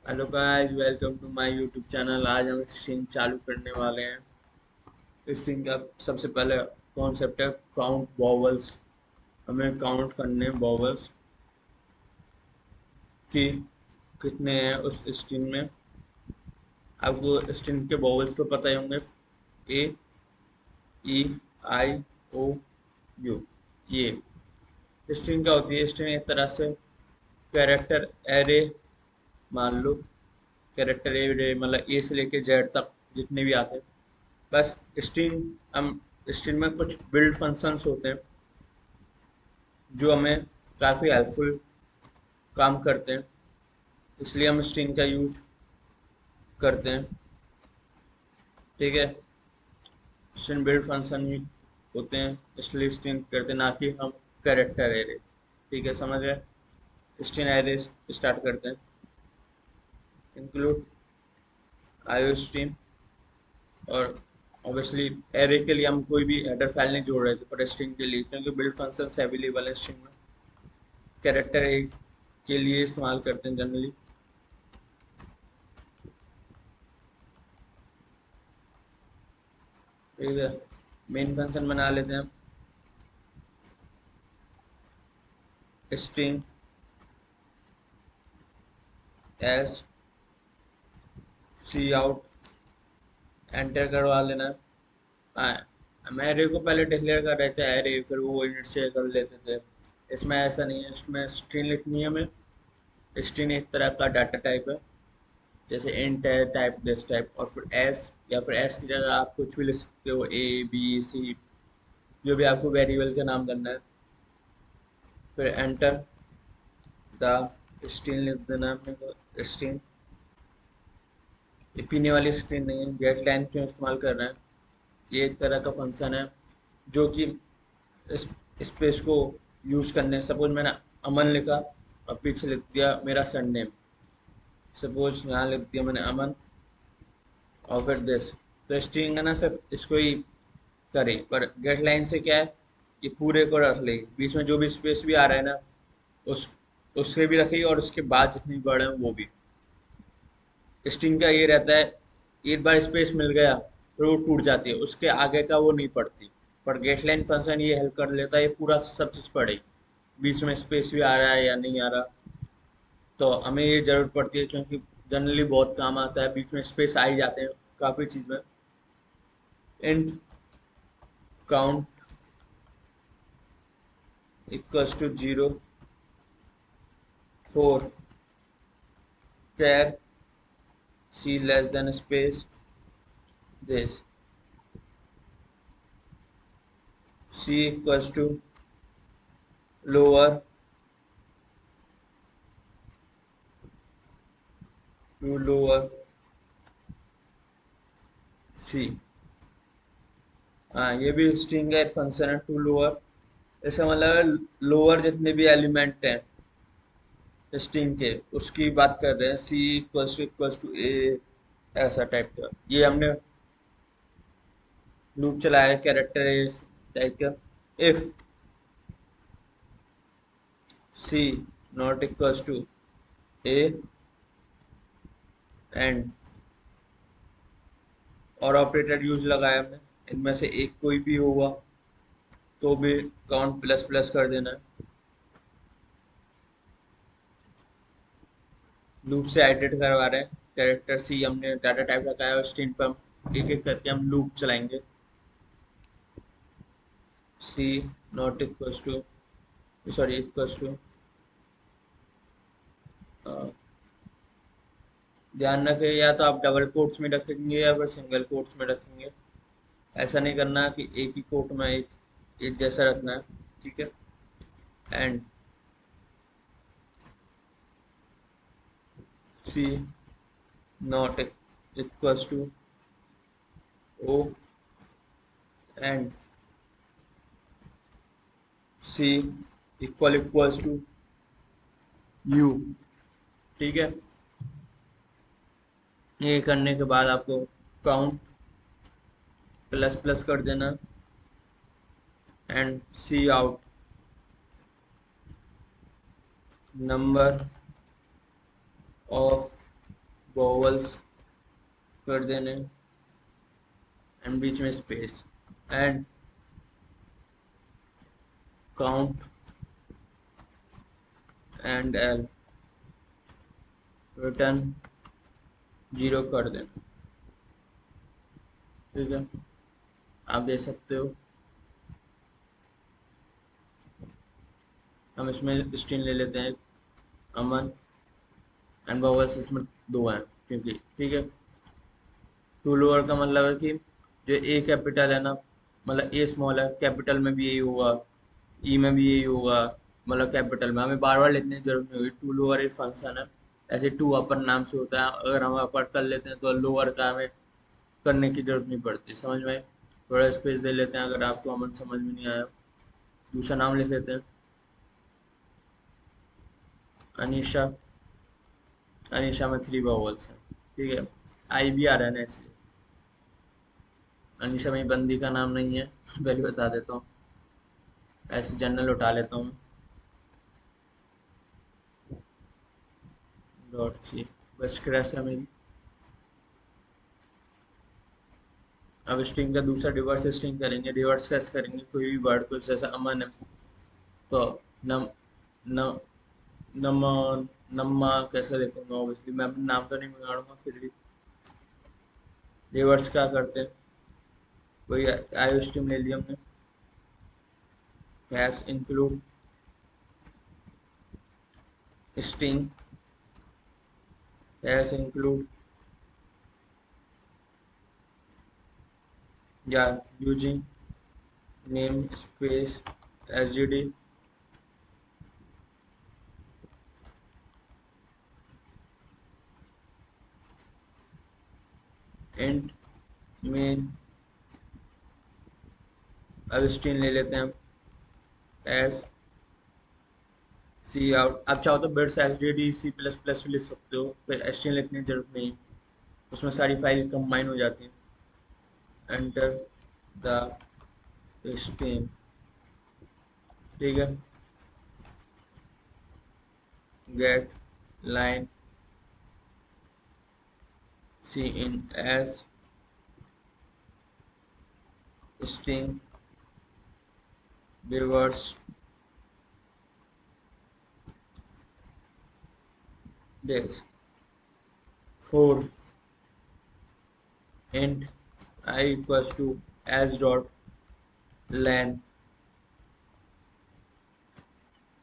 Hello guys, welcome to my YouTube channel. आज हम string चालू करने वाले हैं। स्ट्रिंग का सबसे पहले कॉन्सेप्ट है काउंट वॉवल्स। हमें काउंट करने हैं वॉवल्स कि कितने हैं उस स्ट्रिंग में। आपको स्ट्रिंग के वॉवल्स तो पता ही होंगे। ए, ई, आई, ओ, यू। ये स्ट्रिंग क्या होती है? स्ट्रिंग एक तरह से कैरेक्टर एरे मान लो। कैरेक्टर एरे मतलब ए से लेके जेड तक जितने भी आते हैं। बस स्ट्रिंग हम स्ट्रिंग में कुछ बिल्ड फंक्शंस होते हैं जो हमें काफ़ी हेल्पफुल काम करते हैं, इसलिए हम स्ट्रिंग का यूज करते हैं। ठीक है। स्ट्रिंग बिल्ड फंक्शन ही होते हैं, इसलिए स्ट्रिंग करते हैं, ना कि हम कैरेक्टर एरे। ठीक है, समझ गए? स्ट्रिंग एरे स्टार्ट करते हैं। Include IO stream. और ऑब्वियसली एरे के लिए हम कोई भी हेडर फाइल नहीं जोड़ रहे थे, पर स्ट्रिंग के लिए क्योंकि बिल्ड फंक्शंस अवेलेबल है स्ट्रिंग में, कैरेक्टर ए के लिए इस्तेमाल करते हैं जनरली। ठीक है, मेन फंक्शन बना लेते हैं string S C out, enter करवा लेना है। हम एरे को पहले डिक्लेयर कर रहे थे एरे, फिर वो इनिट से कर लेते थे। इसमें ऐसा नहीं है, इसमें स्ट्रिंग लिखनी है हमें। स्ट्रिंग एक तरह का डाटा टाइप है, जैसे इंट है, टाइप दिस टाइप, और फिर एस, या फिर एस की जगह आप कुछ भी लिख सकते हो, ए बी सी, जो भी आपको वेरिएबल का नाम करना है। फिर एंटर द स्ट्रिंग लिख देना है अपने को। स्ट्रिंग ये पीने वाली स्ट्रिंग नहीं है, गेट लाइन क्यों इस्तेमाल कर रहे हैं? ये एक तरह का फंक्शन है जो कि इस स्पेस को यूज करने, सपोज मैंने अमन लिखा और पीछे लिख दिया मेरा सरनेम। सपोज यहाँ लिख दिया मैंने अमन और फिर दिस। तो स्ट्रिंग है ना, सिर्फ इसको ही करे, पर गेट लाइन से क्या है, ये पूरे को रख लेगी, बीच में जो भी स्पेस भी आ रहा है ना, उस उससे भी रखेगी, और उसके बाद जितनी वर्ड है वो भी। स्ट्रिंग का ये रहता है, एक बार स्पेस मिल गया फिर वो टूट जाती है, उसके आगे का वो नहीं पढ़ती। पर गेट लाइन फंक्शन ये हेल्प कर लेता है, ये पूरा सब चीज़ पढ़े, बीच में स्पेस भी आ रहा है या नहीं आ रहा। तो हमें ये जरूरत पड़ती है क्योंकि जनरली बहुत काम आता है, बीच में स्पेस आ ही जाते हैं काफ़ी चीज़ में। Int count equals to 0 4 char c less than space this, c equals to lower to lower c। हाँ, ये भी स्ट्रिंग का एक फंक्शन है, टू लोअर। इसका मतलब लोअर जितने भी एलिमेंट हैं स्ट्रिंग के, उसकी बात कर रहे हैं। सी इक्वल्स टू ए, ऐसा टाइप का ये हमने लूप चलाया है, कैरेक्टर इस टाइप का। If C not equals to A and, और ऑपरेटर यूज लगाया हमने, इनमें से एक कोई भी होगा तो भी काउंट प्लस प्लस कर देना है। लूप से आइटरेट करवा रहे हैं। कैरेक्टर सी हमने डाटा टाइप लगाया और स्ट्रिंग पर हम एक एक करके हम लूप चलाएंगे। C not equals to, sorry equals to, ध्यान रखें या तो आप डबल कोट्स में रखेंगे या फिर सिंगल कोट्स में रखेंगे। ऐसा नहीं करना कि एक ही कोट में एक एक जैसा रखना है। ठीक है। And C not equals to O and C equals to U. ठीक है। ये करने के बाद आपको काउंट प्लस प्लस कर देना and C out number of vowels कर देने एंड बीच में space and count end L return 0 कर देना। ठीक है, आप दे सकते हो। हम इसमें स्ट्रिंग ले लेते हैं अमन एंड वोवल्स इसमें दो हैं क्योंकि ठीक है। टू लोअर का मतलब है कि जो ए कैपिटल है ना, मतलब ए स्मॉल है, कैपिटल में भी यही होगा, ई में भी यही होगा, मतलब कैपिटल में हमें बार बार लिखने की जरूरत नहीं होगी। टू लोअर एक फंक्शन है, ऐसे टू अपर नाम से होता है, अगर हम अपर कर लेते हैं तो लोअर का हमें करने की जरूरत नहीं पड़ती। समझ में? थोड़ा स्पेस दे लेते हैं अगर आपको अमन समझ में नहीं आया। दूसरा नाम लिख लेते हैं अनीशा। अनीशा में 3 वॉवल्स हैं। ठीक है, आई भी आ रहा है ना इसलिए। अनीशा में बंदी का नाम नहीं है, पहले बता देता हूँ, ऐसे जनरल उठा लेता हूँ। डॉट सी बस क्रैश है मेरी। अब स्ट्रिंग का दूसरा रिवर्स स्ट्रिंग करेंगे। रिवर्स कैसे करेंगे? कोई भी वर्ड को, जैसे अमन है तो नम न नम नम्मा कैसे लिखूंगा? ऑब्वियसली मैं अपना नाम तो नहीं बिगाड़ूंगा, फिर भी रिवर्स क्या करते हैं, कोई आई स्ट्रिंग ले लिया हमने, hash include string, hash include या using namespace STD and main. अब स्ट्रिंग ले लेते हैं हम एस सी आउट। आप चाहो तो bits S D D C plus plus भी लिख सकते हो, फिर एसटीएल लिखने की जरूरत नहीं, उसमें सारी फाइल कंबाइन हो जाती हैं। Enter the string. ठीक है, get line C in S string reverse this for int I equals to S dot length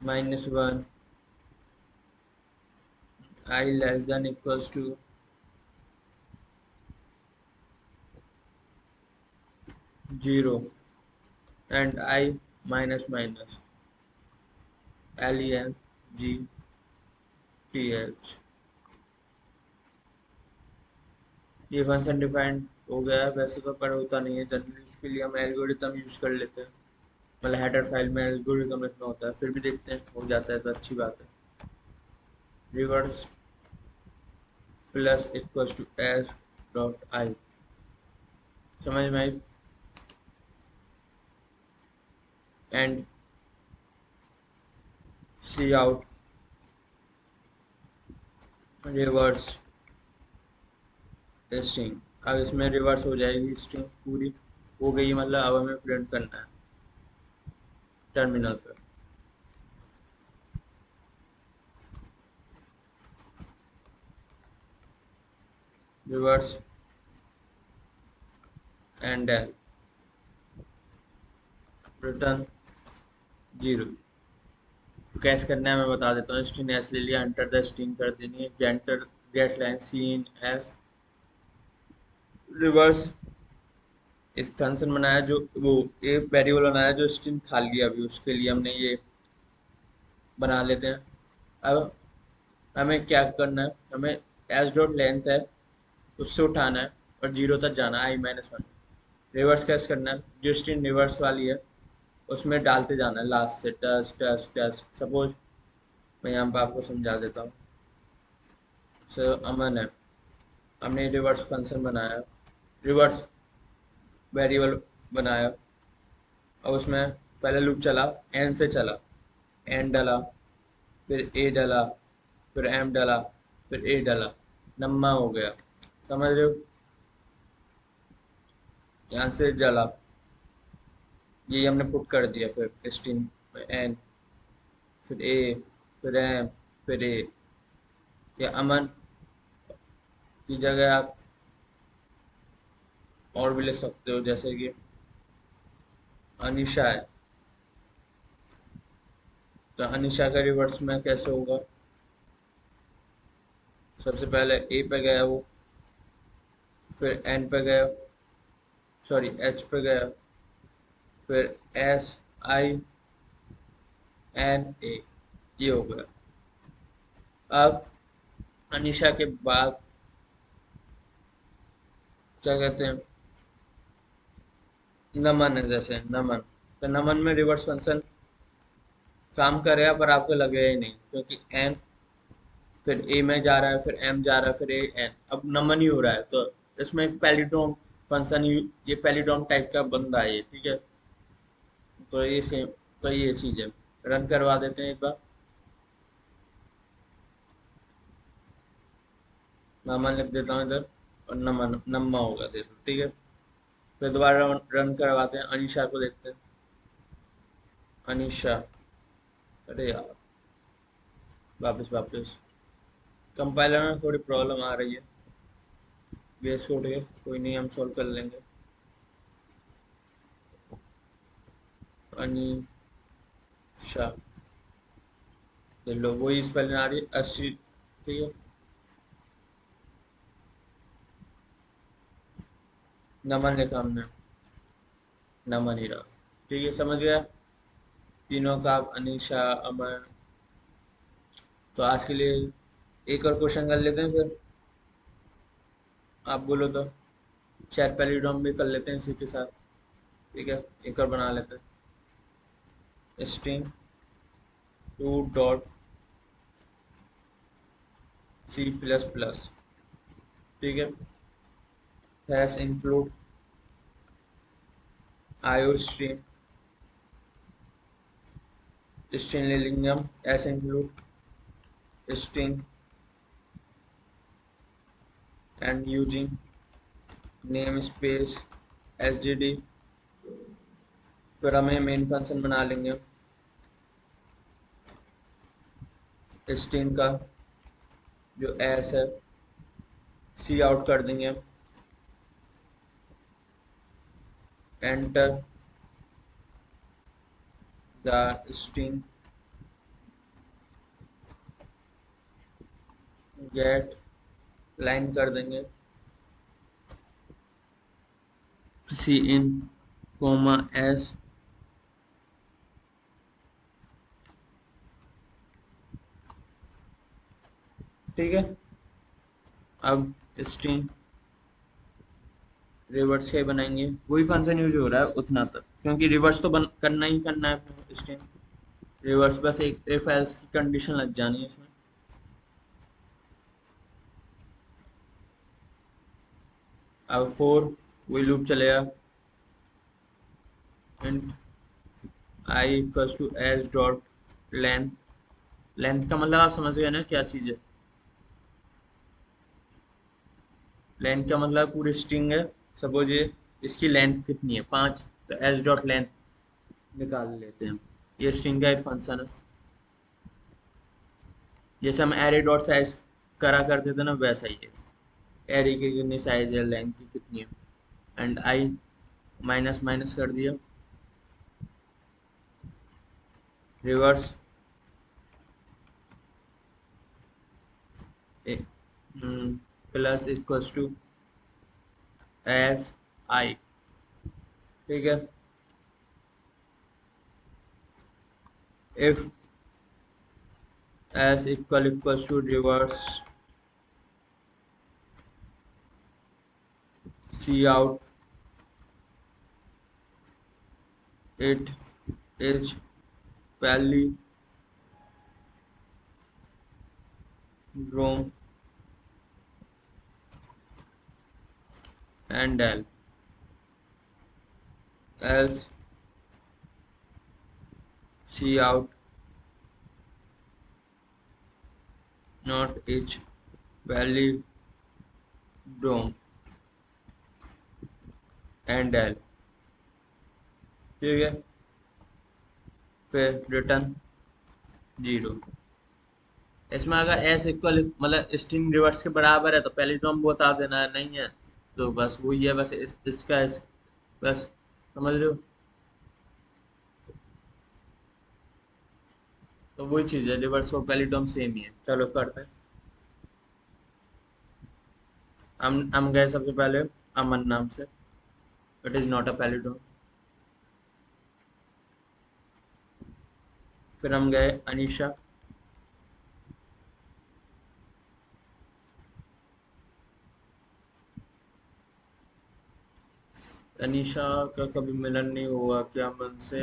-1 I less than equals to 0 and I minus minus LENGTH। ये function defined हो गया है वैसे तो, पर होता नहीं है जनरली, उसके लिए हम एल्गोरिथम यूज कर लेते हैं, मतलब हेडर फाइल में एल्गोरिथम लिखना होता है। फिर भी देखते हैं, हो जाता है तो अच्छी बात है। Reverse plus equals to S dot I. समझ में आई? And C out reverse string. अब इसमें रिवर्स हो जाएगी स्ट्रिंग पूरी, हो गई, मतलब अब हमें प्रिंट करना है टर्मिनल पर। Reverse and return 0। कैसे करना है मैं बता देता हूँ। स्ट्रिंग एस ले लिया, एंटर द स्ट्रिंग कर देनी है, गेंटर gate line C in S reverse. एक फंक्शन बनाया जो वो एक वेरिएबल बनाया जो स्ट्रिंग खाली है, अभी उसके लिए हमने ये बना लेते हैं। अब हमें क्या करना है, हमें एस डॉट लेंथ है उससे उठाना है और 0 तक जाना है, I-1। रिवर्स कैसे करना है, जो स्ट्रिंग रिवर्स वाली है उसमें डालते जाना है लास्ट से, टस टस टस। सपोज मैं यहाँ पर आपको समझा देता हूँ। सर अमन है, हमने रिवर्स फंक्शन बनाया, रिवर्स वेरिएबल बनाया, और उसमें पहले लूप चला, एन से चला, एन डाला, फिर ए डाला, फिर एम डाला, फिर ए डाला। नम्मा हो गया। समझ रहे हो? यहाँ से जला, ये हमने पुट कर दिया, फिर स्ट्रिंग में एन, फिर ए, फिर एम, फिर ए। या अमन की जगह आप और भी ले सकते हो, जैसे कि अनिशा है, तो अनिशा का रिवर्स में कैसे होगा? सबसे पहले ए पे गया वो, फिर एन पे गया, सॉरी एच पे गया, फिर एस, आई, एन, ए, ये हो गया। अब अनिशा के बाद क्या कहते हैं, नमन है, जैसे नमन, तो नमन में रिवर्स फंक्शन काम करेगा, पर आपको लगेगा ही नहीं, क्योंकि एन फिर ए में जा रहा है, फिर एम जा रहा है, फिर ए एन, अब नमन ही हो रहा है, तो इसमें एक पैलिड्रोम फंक्शन, ये पैलिड्रोम टाइप का बंदा है ये, ठीक है। तो ये सेम, तो ये चीज है। रन करवा देते हैं एक बार। नमन लिख देता हूँ इधर, और नमन नम्मा होगा, देखो ठीक है। फिर दोबारा रन करवाते हैं, अनीशा को देखते हैं। अनीशा, अरे यार, वापस वापस, कंपाइलर में थोड़ी प्रॉब्लम आ रही है, बेस कोड है, कोई नहीं, हम सॉल्व कर लेंगे। अनीशा, देख लो वही स्पेलिंग आ रही है, 80, ठीक है। नमन लिखा हमने, नमन ही रहा, ठीक है, समझ गया। तीनों का आप, अनीशा, अमन। तो आज के लिए एक और क्वेश्चन कर लेते हैं फिर, आप बोलो तो। शायद पैलिड्रोम भी कर लेते हैं इसी के साथ, ठीक है। एक और बना लेते हैं, string two dot C plus plus, ठीक है। Hash include iostream, string ले लेंगे हम, S include string and using namespace S G D. फिर हमें मेन फंक्शन बना लेंगे स्ट्रिंग का, जो एस है, सी आउट कर देंगे हम, enter the string, get line कर देंगे, सी इन कोमा एस, ठीक है। अब स्ट्रिंग रिवर्स क्या बनाएंगे, वही फंक्शन यूज हो रहा है उतना तक, क्योंकि रिवर्स तो करना ही करना है स्ट्रिंग रिवर्स, बस एक इफ एल्स की कंडीशन लग जानी है इसमें। अब फोर, वही लूप चलेगा, int I equals to S dot length. Length का मतलब आप समझ गए ना क्या चीज़ है? लेंथ का मतलब पूरी स्ट्रिंग है, सपोज ये, इसकी लेंथ कितनी है, 5, तो एस डॉट लेंथ निकाल लेते हैं हम। ये स्ट्रिंग का एक फंक्शन है, जैसे हम एरे डॉट साइज करा करते थे ना, वैसा ही है। एरे की कितनी साइज है, लेंथ की कितनी है, एंड आई माइनस माइनस कर दिया, reverse plus equals to S I, ठीक है। If S equals to reverse C out, it is palindrome and else see out not each value dome end L, ठीक है। फिर रिटर्न 0। इसमें अगर S equal मतलब स्ट्रिंग रिवर्स के बराबर है तो पहली टर्म बता देना है, नहीं है तो बस वही है, बस बस समझ रहे हो। तो वही चीज़ है, रिवर्स और पहली टर्म सेम ही है। चलो करते हैं। हम गए सबसे पहले अमन नाम से, इट इज़ नॉट अ पहली टर्म। फिर हम गए अनीशा, अनीशा का कभी मिलन नहीं हुआ क्या मन से?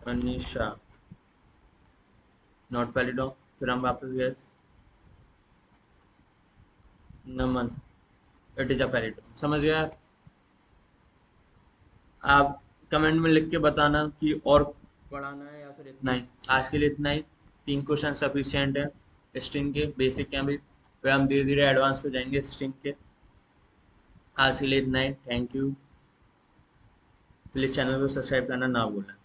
अनीशा नॉट पहली टर्म। फिर हम वापस गए नमन, इट इज अ पहली टर्म। समझ गया? आप कमेंट में लिख के बताना कि और पढ़ाना है या फिर इतना ही। आज के लिए इतना ही। 3 क्वेश्चन सफिशिएंट है स्ट्रिंग के, बेसिक के अभी, फिर हम धीरे धीरे एडवांस पे जाएंगे स्ट्रिंग के। आज के लिए इतना ही। Thank you. प्लीज़ चैनल को सब्सक्राइब करना ना भूलें।